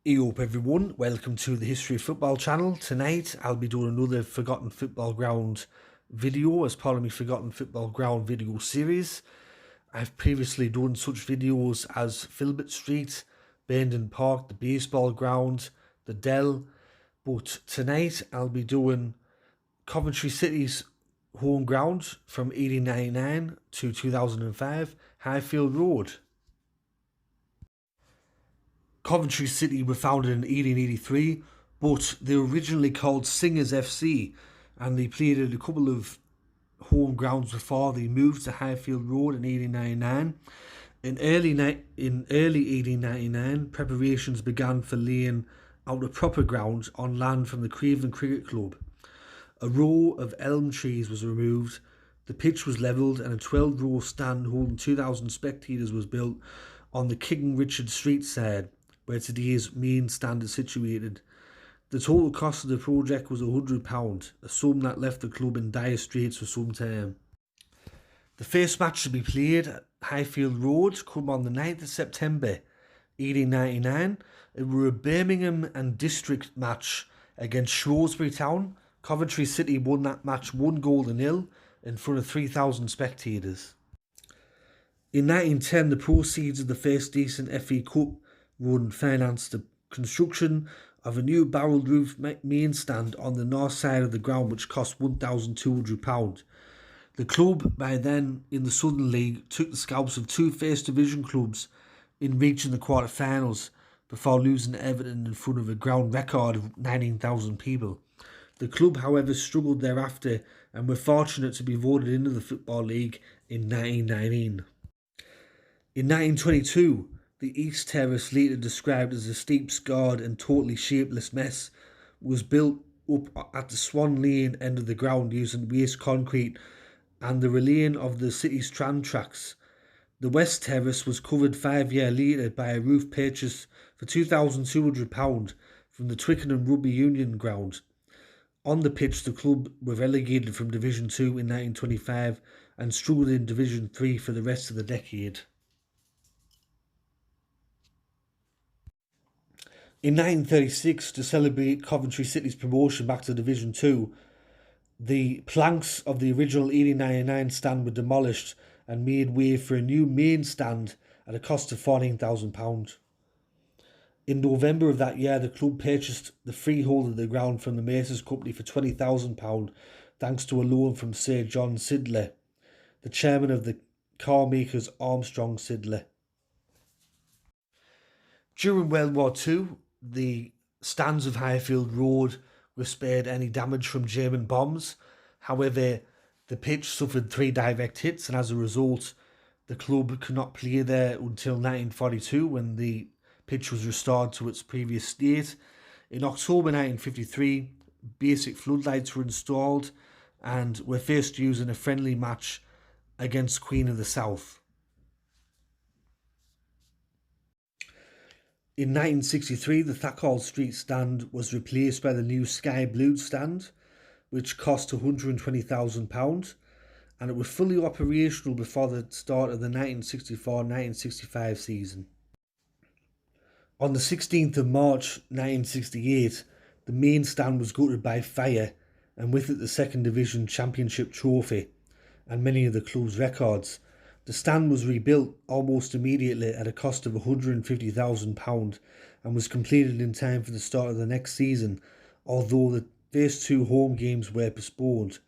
Hey up everyone, welcome to the History of Football channel. Tonight I'll be doing another Forgotten Football Ground video as part of my Forgotten Football Ground video series. I've previously done such videos as Filbert Street, Bandon Park, the baseball ground, the Dell, but tonight I'll be doing Coventry City's home ground from 1899 to 2005, Highfield Road. Coventry City were founded in 1883, but they were originally called Singers FC, and they played at a couple of home grounds before they moved to Highfield Road in 1899. In early 1899, preparations began for laying out a proper ground on land from the Craven Cricket Club. A row of elm trees was removed, the pitch was levelled, and a 12-row stand holding 2,000 spectators was built on the King Richard Street side, where today's main stand is situated. The total cost of the project was £100, a sum that left the club in dire straits for some time. The first match to be played at Highfield Road came on the 9th of September 1899. It were a Birmingham and District match against Shrewsbury Town. Coventry City won that match 1-0 in front of 3,000 spectators. In 1910, the proceeds of the first decent FA Cup run financed the construction of a new barrelled roof main stand on the north side of the ground, which cost £1,200. The club, by then in the Southern League, took the scalps of two First Division clubs in reaching the quarter-finals before losing to Everton in front of a ground record of 19,000 people. The club, however, struggled thereafter and were fortunate to be voted into the Football League in 1919. In 1922, the East Terrace, later described as a steep, scarred and totally shapeless mess, was built up at the Swan Lane end of the ground using waste concrete and the relaying of the city's tram tracks. The West Terrace was covered 5 years later by a roof purchased for £2,200 from the Twickenham Rugby Union ground. On the pitch, the club were relegated from Division 2 in 1925 and struggled in Division 3 for the rest of the decade. In 1936, to celebrate Coventry City's promotion back to Division 2, the planks of the original 1899 stand were demolished and made way for a new main stand at a cost of £14,000. In November of that year, the club purchased the freehold of the ground from the Masons Company for £20,000, thanks to a loan from Sir John Sidley, the chairman of the car makers Armstrong Sidley. During World War II, the stands of Highfield Road were spared any damage from German bombs. However, the pitch suffered 3 direct hits, and as a result, the club could not play there until 1942, when the pitch was restored to its previous state. In October 1953, basic floodlights were installed and were first used in a friendly match against Queen of the South. In 1963, the Thackall Street stand was replaced by the new Sky Blue stand, which cost £120,000, and it was fully operational before the start of the 1964-1965 season. On the 16th of March 1968, the main stand was gutted by fire, and with it the Second Division Championship trophy and many of the club's records. The stand was rebuilt almost immediately at a cost of £150,000 and was completed in time for the start of the next season, although the first 2 home games were postponed.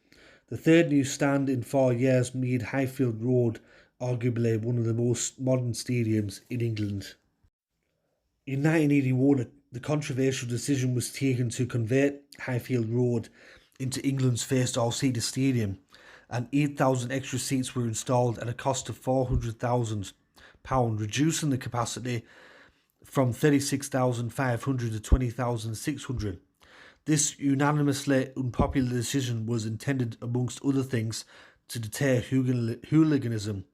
The third new stand in 4 years made Highfield Road arguably one of the most modern stadiums in England. In 1981, the controversial decision was taken to convert Highfield Road into England's first all-seater stadium, and 8,000 extra seats were installed at a cost of £400,000, reducing the capacity from 36,500 to 20,600. This unanimously unpopular decision was intended, amongst other things, to deter hooliganism,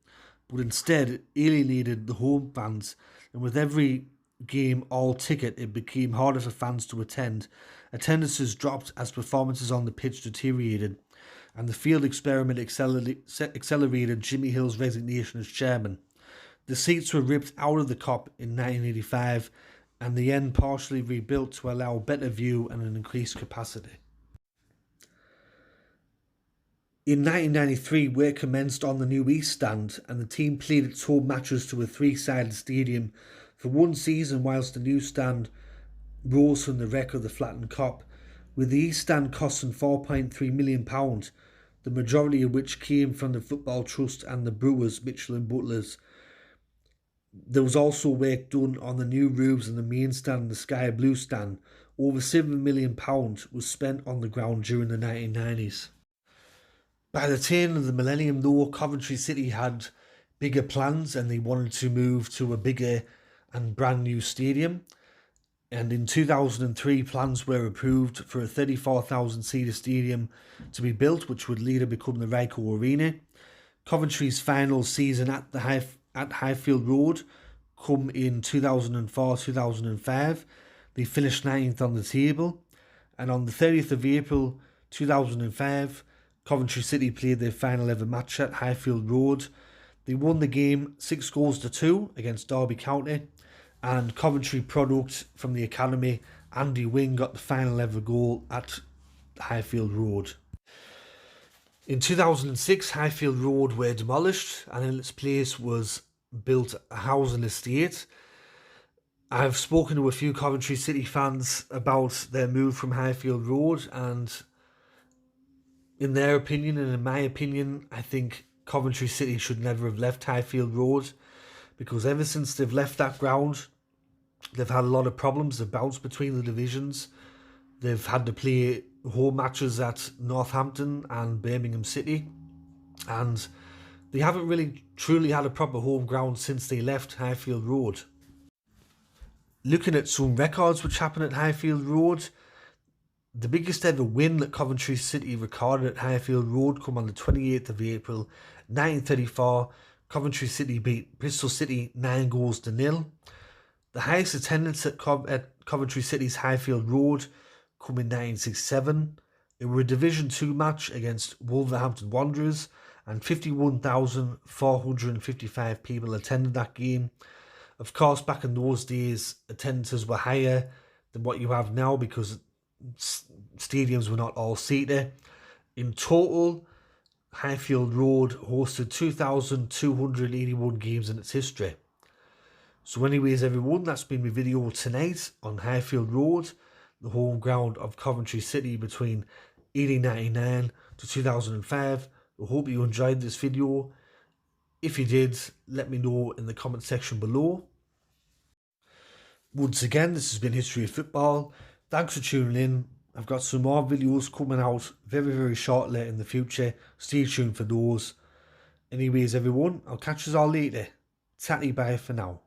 but instead it alienated the home fans, and with every game all ticket, it became harder for fans to attend. Attendances dropped as performances on the pitch deteriorated, and the field experiment accelerated Jimmy Hill's resignation as chairman. The seats were ripped out of the Kop in 1985 and the end partially rebuilt to allow better view and an increased capacity. In 1993, work commenced on the new East Stand, and the team played its home matches to a three-sided stadium for one season, whilst the new stand rose from the wreck of the flattened Kop, with the East Stand costing £4.3 million, the majority of which came from the Football Trust and the Brewers, Mitchell and Butlers. There was also work done on the new roofs in the main stand and the Sky Blue stand. Over £7 million was spent on the ground during the 1990s. By the turn of the millennium though, Coventry City had bigger plans and they wanted to move to a bigger and brand new stadium. And in 2003, plans were approved for a 34,000-seater stadium to be built, which would later become the Ryco Arena. Coventry's final season at Highfield Road come in 2004-2005. They finished 9th on the table. And on the 30th of April 2005, Coventry City played their final ever match at Highfield Road. They won the game 6-2 against Derby County, and Coventry product from the academy, Andy Wing, got the final ever goal at Highfield Road. In 2006, Highfield Road were demolished, and in its place was built a housing estate. I've spoken to a few Coventry City fans about their move from Highfield Road, and in their opinion, and in my opinion, I think Coventry City should never have left Highfield Road, because ever since they've left that ground, they've had a lot of problems. They've bounced between the divisions. They've had to play home matches at Northampton and Birmingham City, and they haven't really truly had a proper home ground since they left Highfield Road. Looking at some records which happened at Highfield Road, the biggest ever win that Coventry City recorded at Highfield Road come on the 28th of April 1934. Coventry City beat Bristol City 9-0. The highest attendance at Coventry City's Highfield Road come in 1967. It were a Division 2 match against Wolverhampton Wanderers, and 51,455 people attended that game. Of course, back in those days, attendances were higher than what you have now because stadiums were not all seater. In total, Highfield Road hosted 2,281 games in its history. So anyways, everyone, that's been my video tonight on Highfield Road, the home ground of Coventry City between 1899 to 2005. I hope you enjoyed this video. If you did, let me know in the comment section below. Once again, this has been History of Football. Thanks for tuning in. I've got some more videos coming out very, very shortly in the future. Stay tuned for those. Anyways, everyone, I'll catch you all later. Tatty bye for now.